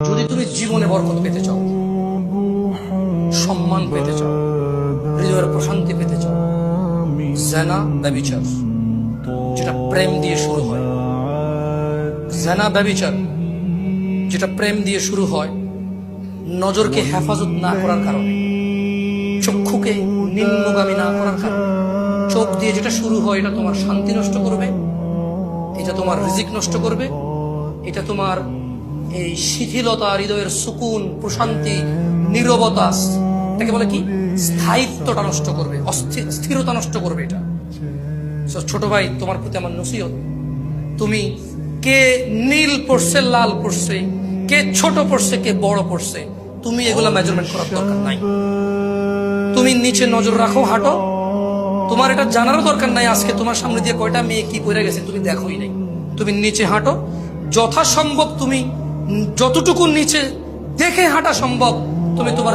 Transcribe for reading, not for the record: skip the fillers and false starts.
যদি তুমি জীবনে বরকত পেতে চাও, সম্মান পেতে চাও, হৃদয়ের প্রশান্তি পেতে চাও, জিনা ব্যভিচার যেটা প্রেম দিয়ে শুরু হয়, জিনা ব্যভিচার যেটা প্রেম দিয়ে শুরু হয়, নজরকে হেফাজত না করার কারণে, চক্ষুকে নিম্নগামী না করার কারণে, চোখ দিয়ে যেটা শুরু হয়, এটা তোমার শান্তি নষ্ট করবে, এটা তোমার রিজিক নষ্ট করবে, এটা তোমার এই শিথিলতা, হৃদয়ের সুকুন, প্রশান্তি, নীরবতা, এটাকে বলে কি স্থায়িত্বটা নষ্ট করবে, স্থিরতা নষ্ট করবে। এটা ছোট ভাই, তোমার প্রতি আমার নসিহত, তুমি কে নীল পড়ছে, লাল পড়ছে, কে ছোট পড়ছে, কে বড় পড়ছে, তুমি এগুলা মেজারমেন্ট করার দরকার নাই। তুমি নিচে নজর রাখো, হাঁটো, তোমার এটা জানারও দরকার নাই আজকে তোমার সামনে দিয়ে কয়টা মেয়ে কি পড়ে গেছে তুমি দেখোই নাই। তুমি নিচে হাঁটো, যথাসম্ভব তুমি যতটুকু নিচে দেখে হাঁটা সম্ভব তুমি তোমার